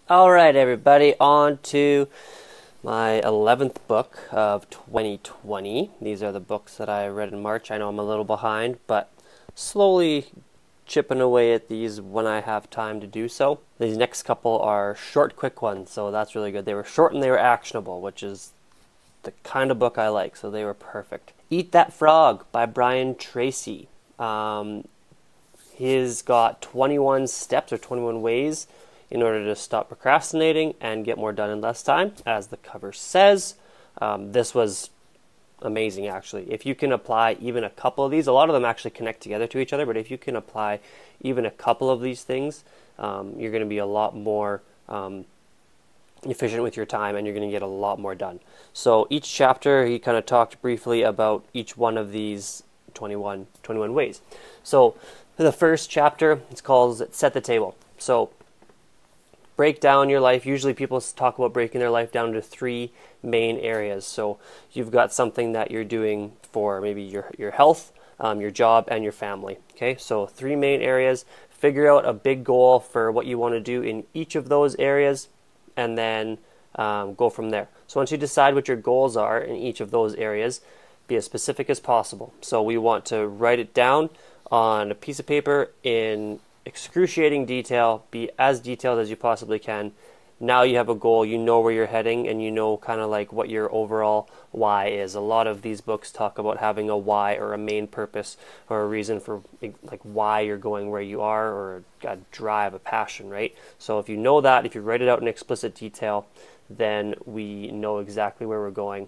All right, everybody, on to my 11th book of 2020. These are the books that I read in March. I know I'm a little behind, but slowly chipping away at these when I have time to do so. These next couple are short, quick ones, so that's really good. They were short and they were actionable, which is the kind of book I like, so they were perfect. Eat That Frog by Brian Tracy. He's got 21 steps or 21 ways in order to stop procrastinating and get more done in less time, as the cover says. This was amazing, actually. If you can apply even a couple of these, a lot of them actually connect together to each other, but if you can apply even a couple of these things, you're going to be a lot more efficient with your time, and you're going to get a lot more done. So each chapter, he kind of talked briefly about each one of these 21 ways. So the first chapter, it's called Set the Table. So break down your life. Usually people talk about breaking their life down to three main areas. So you've got something that you're doing for maybe your health, your job, and your family. Okay, so three main areas. Figure out a big goal for what you want to do in each of those areas, and then go from there. So once you decide what your goals are in each of those areas, be as specific as possible. So we want to write it down on a piece of paper in excruciating detail, be as detailed as you possibly can. Now you have a goal, you know where you're heading, and you know kind of like what your overall why is. A lot of these books talk about having a why or a main purpose or a reason for like why you're going where you are, or a drive, a passion, right? So if you know that, if you write it out in explicit detail, then we know exactly where we're going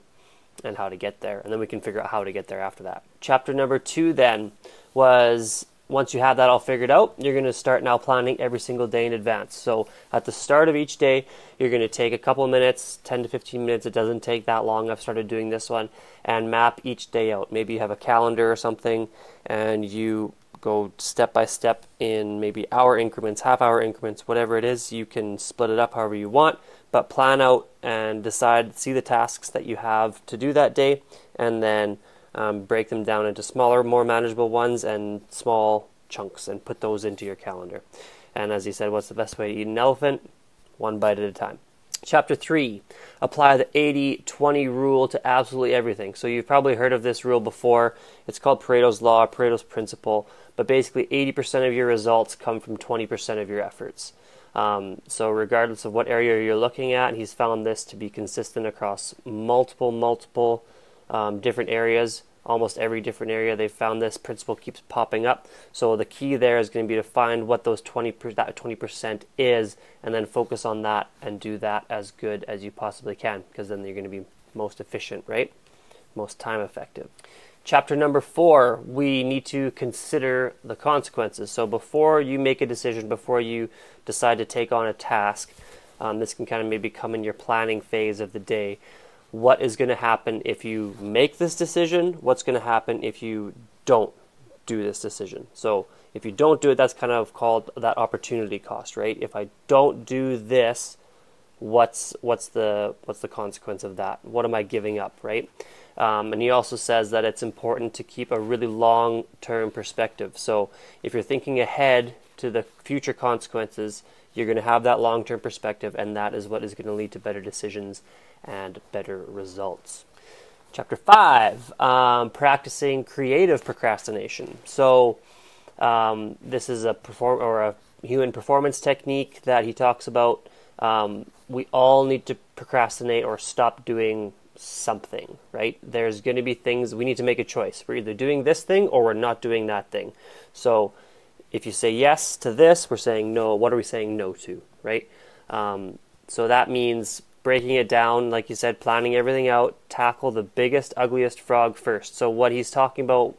and how to get there, and then we can figure out how to get there after that. Chapter number 2 then was, once you have that all figured out, you're going to start now planning every single day in advance. So at the start of each day, you're going to take a couple of minutes, 10 to 15 minutes. It doesn't take that long. I've started doing this one, and map each day out. Maybe you have a calendar or something, and you go step by step in maybe hour increments, half-hour increments, whatever it is. You can split it up however you want, but plan out and decide, see the tasks that you have to do that day, and then break them down into smaller, more manageable ones and small chunks, and put those into your calendar. And as he said, what's the best way to eat an elephant? One bite at a time. Chapter 3, apply the 80-20 rule to absolutely everything. So you've probably heard of this rule before. It's called Pareto's Law, Pareto's Principle. But basically 80% of your results come from 20% of your efforts. So regardless of what area you're looking at, he's found this to be consistent across multiple different areas. Almost every different area they've found this principle keeps popping up. So the key there is going to be to find what those 20% is, and then focus on that and do that as good as you possibly can, because then you're going to be most efficient, right? Most time effective. Chapter number 4, we need to consider the consequences. So before you make a decision, before you decide to take on a task, this can kind of maybe come in your planning phase of the day. What is going to happen if you make this decision? What's going to happen if you don't do this decision? So if you don't do it, that's kind of called that opportunity cost, right? If I don't do this, what's the consequence of that? What am I giving up, right? And he also says that it's important to keep a really long-term perspective. So if you're thinking ahead to the future consequences, you're going to have that long-term perspective, and that is what is going to lead to better decisions and better results. Chapter 5, practicing creative procrastination. So this is a human performance technique that he talks about. We all need to procrastinate or stop doing something, right? There's going to be things we need to make a choice. We're either doing this thing or we're not doing that thing. So if you say yes to this, we're saying no. What are we saying no to, right? So that means breaking it down, like you said, planning everything out, tackle the biggest, ugliest frog first. So what he's talking about,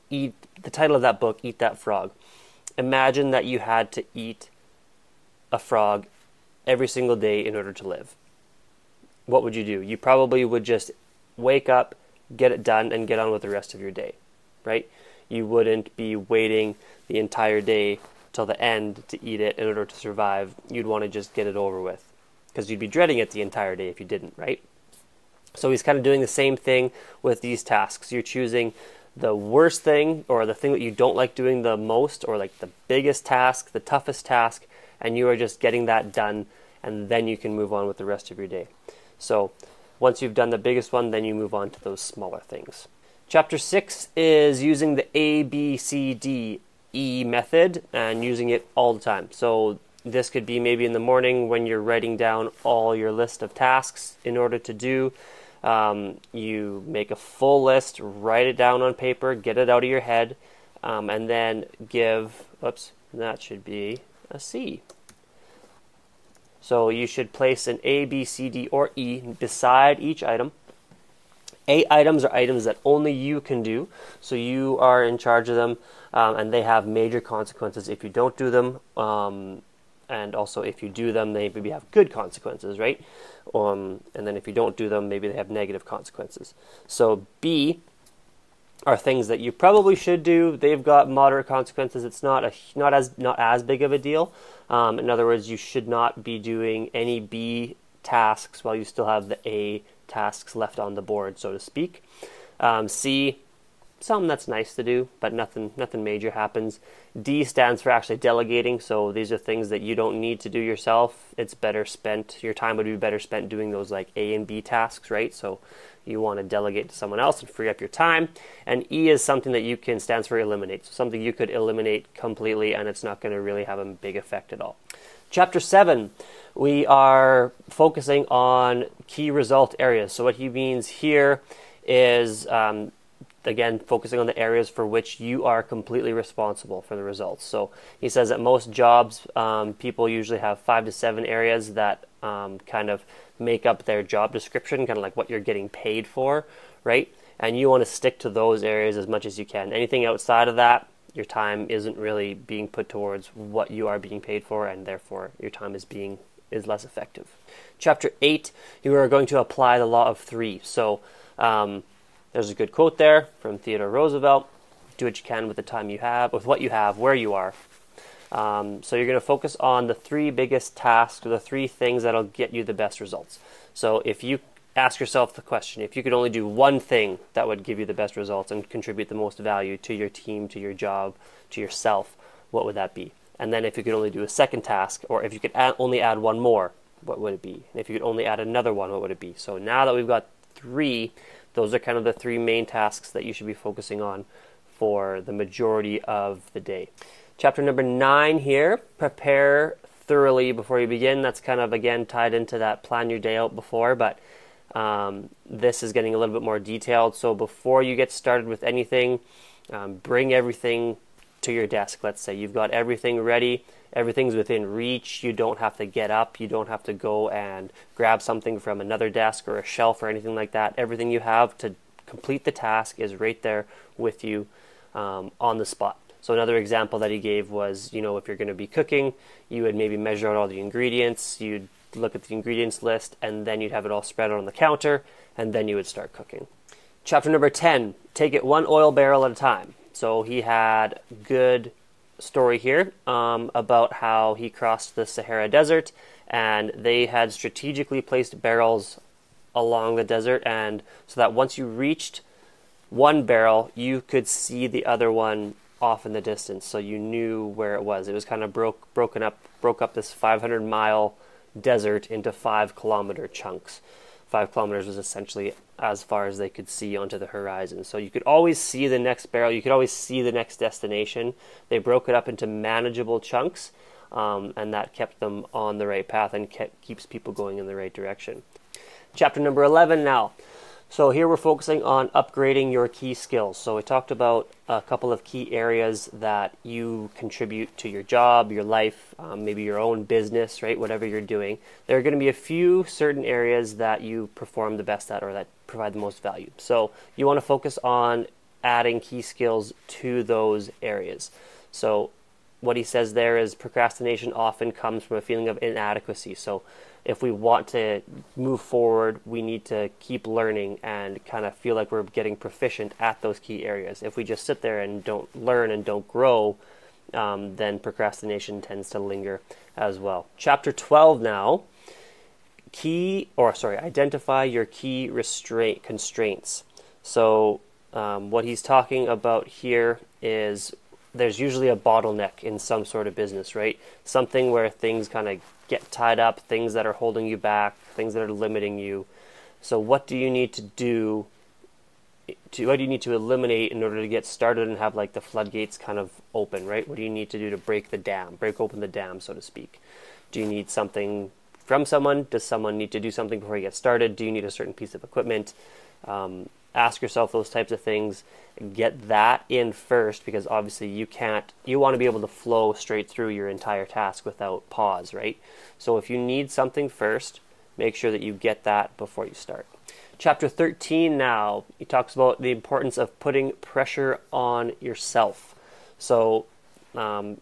the title of that book, Eat That Frog. Imagine that you had to eat a frog every single day in order to live. What would you do? You probably would just wake up, get it done, and get on with the rest of your day, right? You wouldn't be waiting the entire day till the end to eat it in order to survive. You'd want to just get it over with, because you'd be dreading it the entire day if you didn't, right? So he's kind of doing the same thing with these tasks. You're choosing the worst thing, or the thing that you don't like doing the most, or like the biggest task, the toughest task, and you are just getting that done and then you can move on with the rest of your day. So once you've done the biggest one, then you move on to those smaller things. Chapter 6 is using the ABCDE method and using it all the time. So this could be maybe in the morning when you're writing down all your list of tasks in order to do. You make a full list, write it down on paper, get it out of your head, and then give, that should be a C. So you should place an A, B, C, D, or E beside each item. A items are items that only you can do, so you are in charge of them, and they have major consequences if you don't do them, and also if you do them, they maybe have good consequences, right? And then if you don't do them, maybe they have negative consequences. So B are things that you probably should do. They've got moderate consequences. It's not as big of a deal. In other words, you should not be doing any B tasks while you still have the A tasks left on the board, so to speak. C, something that's nice to do, but nothing major happens. D stands for actually delegating. So these are things that you don't need to do yourself. It's better spent. Your time would be better spent doing those like A and B tasks, right? So you want to delegate to someone else and free up your time. And E is something that stands for eliminate. So something you could eliminate completely and it's not going to really have a big effect at all. Chapter 7, we are focusing on key result areas. So what he means here is, again, focusing on the areas for which you are completely responsible for the results. So he says that most jobs, people usually have 5 to 7 areas that kind of make up their job description, kind of like what you're getting paid for, right? And you want to stick to those areas as much as you can. Anything outside of that, your time isn't really being put towards what you are being paid for, and therefore your time is less effective. Chapter 8, you are going to apply the law of 3. So there's a good quote there from Theodore Roosevelt: do what you can with the time you have, with what you have, where you are. So you're going to focus on the 3 biggest tasks, or the 3 things that'll get you the best results. So if you ask yourself the question, if you could only do one thing that would give you the best results and contribute the most value to your team, to your job, to yourself, what would that be? And then if you could only do a second task, or if you could only add one more, what would it be? And if you could only add another one, what would it be? So now that we've got 3, those are kind of the 3 main tasks that you should be focusing on for the majority of the day. Chapter number 9 here, prepare thoroughly before you begin. That's kind of, again, tied into that plan your day out before, but this is getting a little bit more detailed. So before you get started with anything, bring everything to your desk. Let's say you've got everything ready, everything's within reach, you don't have to get up, you don't have to go and grab something from another desk or a shelf or anything like that. Everything you have to complete the task is right there with you on the spot. So another example that he gave was, if you're going to be cooking, you would maybe measure out all the ingredients, you'd look at the ingredients list, and then you'd have it all spread out on the counter, and then you would start cooking. Chapter number 10, take it one oil barrel at a time. So he had good story here about how he crossed the Sahara Desert, and they had strategically placed barrels along the desert, and so that once you reached one barrel, you could see the other one off in the distance, so you knew where it was. It was kind of broke up this 500-mile desert into 5-kilometer chunks. 5 kilometers was essentially as far as they could see onto the horizon. So you could always see the next barrel. You could always see the next destination. They broke it up into manageable chunks, and that kept them on the right path and keeps people going in the right direction. Chapter number 11 now. So here we're focusing on upgrading your key skills. So we talked about a couple of key areas that you contribute to your job, your life, maybe your own business, right? Whatever you're doing. There are going to be a few certain areas that you perform the best at or that provide the most value. So you want to focus on adding key skills to those areas. So what he says there is procrastination often comes from a feeling of inadequacy. So if we want to move forward, we need to keep learning and kind of feel like we're getting proficient at those key areas. If we just sit there and don't learn and don't grow, then procrastination tends to linger as well. Chapter 12 now, identify your key constraints. So what he's talking about here is there's usually a bottleneck in some sort of business, right? Something where things kind of get tied up, things that are holding you back, things that are limiting you. So what do you need to do what do you need to eliminate in order to get started and have like the floodgates kind of open, right? What do you need to do to break open the dam, so to speak? Do you need something from someone? Does someone need to do something before you get started? Do you need a certain piece of equipment? Ask yourself those types of things. Get that in first, because obviously you want to be able to flow straight through your entire task without pause, right? So if you need something first, make sure that you get that before you start. Chapter 13 now, he talks about the importance of putting pressure on yourself. So no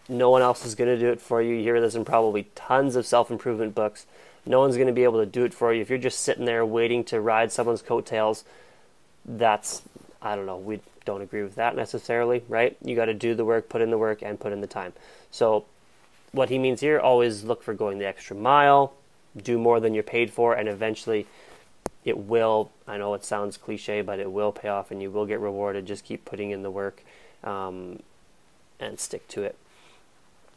one else is going to do it for you. You hear this in probably tons of self-improvement books. No one's going to be able to do it for you. If you're just sitting there waiting to ride someone's coattails, I don't know, we don't agree with that necessarily, right? You got to do the work, put in the work, and put in the time. So what he means here, always look for going the extra mile, do more than you're paid for, and eventually it will, I know it sounds cliche, but it will pay off and you will get rewarded. Just keep putting in the work and stick to it.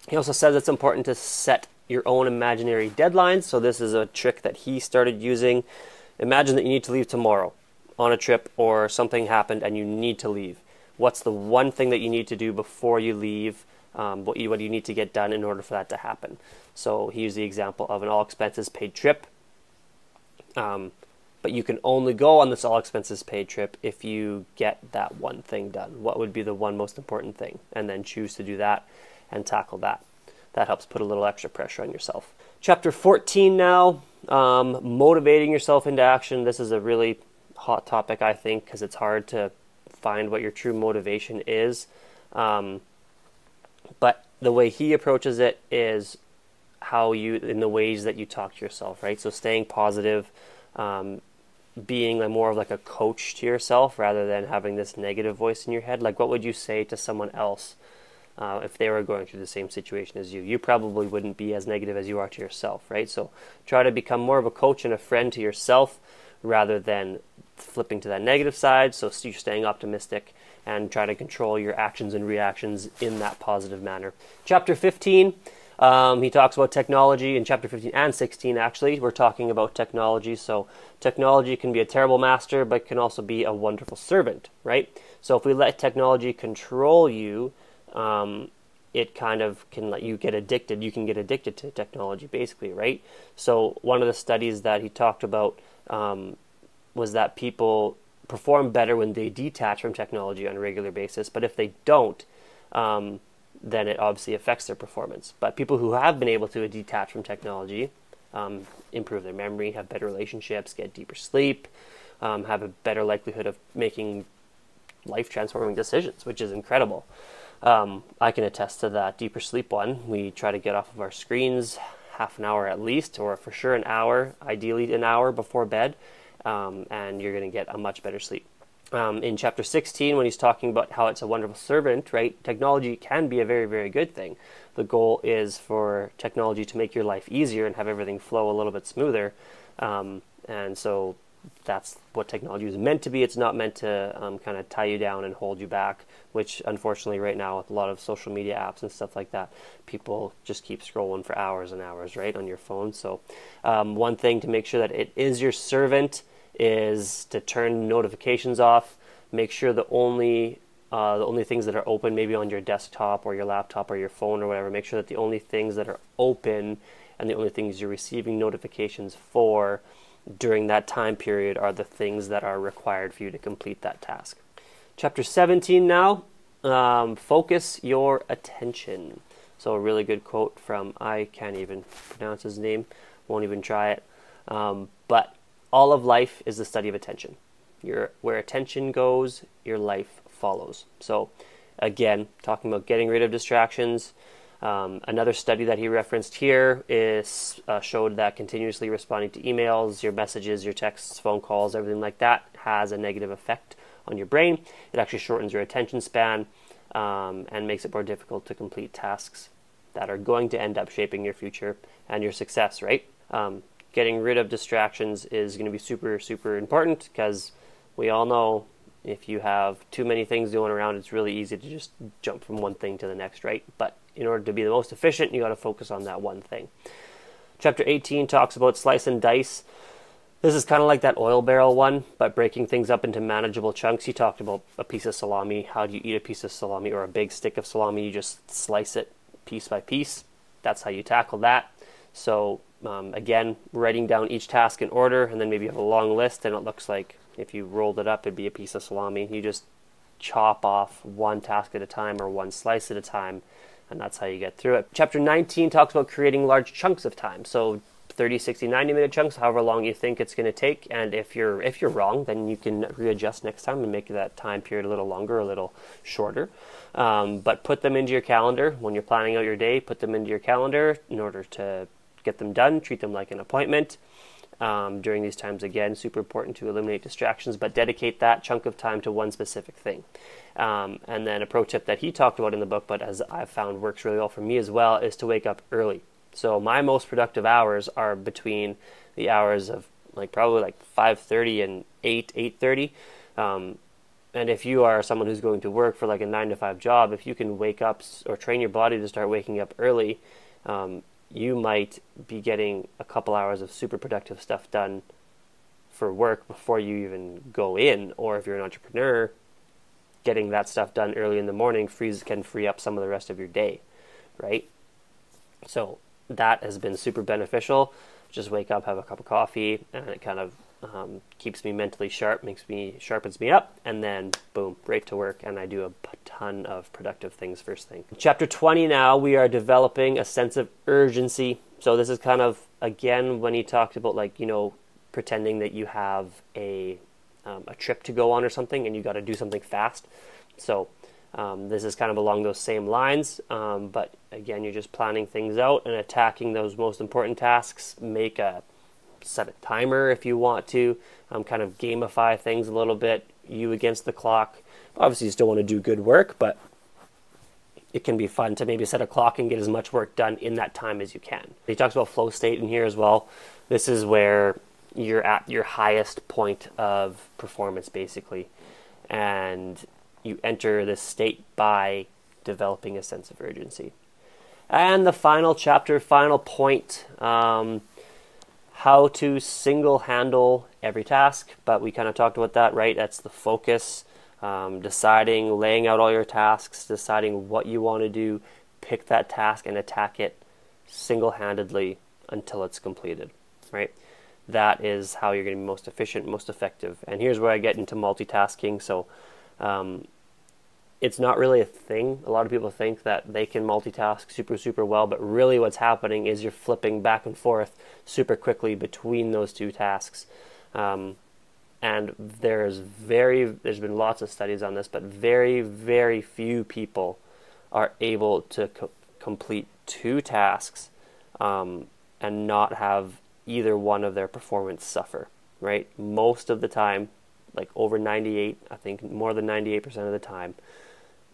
He also says it's important to set your own imaginary deadlines. So this is a trick that he started using. Imagine that you need to leave tomorrow on a trip, or something happened and you need to leave. What's the one thing that you need to do before you leave? What do you need to get done in order for that to happen? So he used the example of an all expenses paid trip. But you can only go on this all expenses paid trip if you get that one thing done. What would be the one most important thing? And then choose to do that and tackle that. That helps put a little extra pressure on yourself. Chapter 14 now, motivating yourself into action. This is a really hot topic, I think, because it's hard to find what your true motivation is. But the way he approaches it is in the ways that you talk to yourself, right? So staying positive, being more of like a coach to yourself rather than having this negative voice in your head. Like, what would you say to someone else if they were going through the same situation as you? You probably wouldn't be as negative as you are to yourself, right? So try to become more of a coach and a friend to yourself rather than flipping to that negative side. So you're staying optimistic and try to control your actions and reactions in that positive manner. Chapter 15. He talks about technology in chapter 15 and 16, actually. We're talking about technology. So technology can be a terrible master, but can also be a wonderful servant, right? So if we let technology control you, it kind of can let you get addicted. You can get addicted to technology, basically, right? So one of the studies that he talked about was that people perform better when they detach from technology on a regular basis. But if they don't, then it obviously affects their performance. But people who have been able to detach from technology improve their memory, have better relationships, get deeper sleep, have a better likelihood of making life-transforming decisions, which is incredible. I can attest to that deeper sleep one. We try to get off of our screens half an hour at least, or for sure an hour, ideally an hour before bed, and you're going to get a much better sleep. In chapter 16, when he's talking about how it's a wonderful servant, right? Technology can be a very, very good thing. The goal is for technology to make your life easier and have everything flow a little bit smoother. And so that's what technology is meant to be. It's not meant to kind of tie you down and hold you back, which unfortunately right now with a lot of social media apps and stuff like that, people just keep scrolling for hours and hours, right, on your phone. So one thing to make sure that it is your servant is to turn notifications off. Make sure the only things that are open, maybe on your desktop or your laptop or your phone or whatever, make sure that the only things that are open and the only things you're receiving notifications for during that time period are the things that are required for you to complete that task. Chapter 17 now, focus your attention. So a really good quote from, I can't even pronounce his name, won't even try it, but all of life is the study of attention. Where attention goes, your life follows. So again, talking about getting rid of distractions. Another study that he referenced here showed that continuously responding to emails, your messages, your texts, phone calls, everything like that has a negative effect on your brain. It actually shortens your attention span and makes it more difficult to complete tasks that are going to end up shaping your future and your success, right? Getting rid of distractions is going to be super, super important because we all know If you have too many things going around, it's really easy to just jump from one thing to the next, right? But in order to be the most efficient, you got to focus on that one thing. Chapter 18 talks about slice and dice. This is kind of like that oil barrel one, but breaking things up into manageable chunks. He talked about a piece of salami. How do you eat a piece of salami or a big stick of salami? You just slice it piece by piece. That's how you tackle that. So again, writing down each task in order, and then maybe you have a long list, and it looks like if you rolled it up, it'd be a piece of salami. You just chop off one task at a time or one slice at a time, and that's how you get through it. Chapter 19 talks about creating large chunks of time. So 30, 60, 90-minute chunks, however long you think it's going to take. And if you're wrong, then you can readjust next time and make that time period a little longer, a little shorter. But put them into your calendar. When you're planning out your day, put them into your calendar in order to get them done. Treat them like an appointment. During these times, again, super important to eliminate distractions, but dedicate that chunk of time to one specific thing. And then a pro tip that he talked about in the book, but as I've found works really well for me as well, is to wake up early. So my most productive hours are between the hours of probably 5:30 and 8:30. And if you are someone who's going to work for a 9-to-5 job, if you can wake up or train your body to start waking up early, you might be getting a couple hours of super productive stuff done for work before you even go in. Or if you're an entrepreneur, getting that stuff done early in the morning can free up some of the rest of your day, right? So that has been super beneficial. Just wake up, have a cup of coffee, and it kind of keeps me mentally sharp, sharpens me up, and then boom, right to work, and I do a ton of productive things first thing. Chapter 20 now, we are developing a sense of urgency. So this is kind of, again, when he talked about pretending that you have a trip to go on or something, and you got to do something fast. So this is kind of along those same lines, but again, you're just planning things out and attacking those most important tasks. Set a timer if you want to, kind of gamify things a little bit, you against the clock. Obviously, you still want to do good work, but it can be fun to maybe set a clock and get as much work done in that time as you can. He talks about flow state in here as well. This is where you're at your highest point of performance, basically, and you enter this state by developing a sense of urgency. And the final chapter, final point, how to single handle every task, but we kind of talked about that, right? That's the focus, deciding, laying out all your tasks, deciding what you want to do, pick that task and attack it single-handedly until it's completed, right? That is how you're going to be most efficient, most effective. And here's where I get into multitasking. So it's not really a thing. A lot of people think that they can multitask super, super well, but really what's happening is you're flipping back and forth super quickly between those two tasks. And there's been lots of studies on this, but very, very few people are able to complete two tasks and not have either one of their performance suffer, right? Most of the time, over 98, I think more than 98% of the time,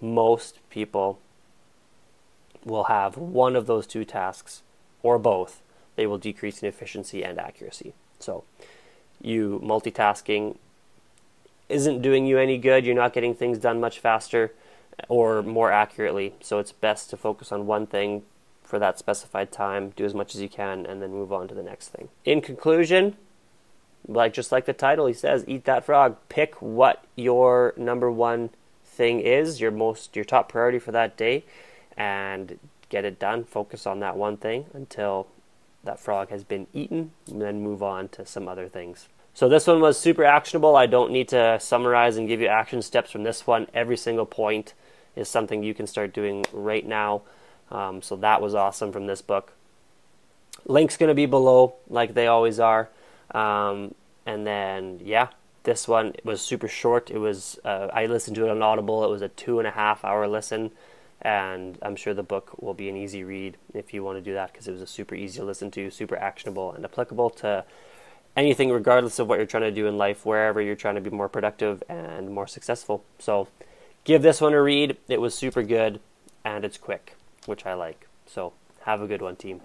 most people will have one of those two tasks or both. They will decrease in efficiency and accuracy. So you multitasking isn't doing you any good. You're not getting things done much faster or more accurately. So it's best to focus on one thing for that specified time, do as much as you can, and then move on to the next thing. In conclusion, just like the title, he says, eat that frog. Pick what your number one thing is, your top priority for that day, and get it done. Focus on that one thing until that frog has been eaten, and then move on to some other things. So this one was super actionable. I don't need to summarize and give you action steps from this one. Every single point is something you can start doing right now. So that was awesome from this book. Link's going to be below, like they always are. And then, this one was super short. It was I listened to it on Audible. It was a 2.5-hour listen, and I'm sure the book will be an easy read if you want to do that, because it was a super easy to listen to, super actionable, and applicable to anything regardless of what you're trying to do in life, wherever you're trying to be more productive and more successful. So give this one a read. It was super good, and it's quick, which I like. So have a good one, team.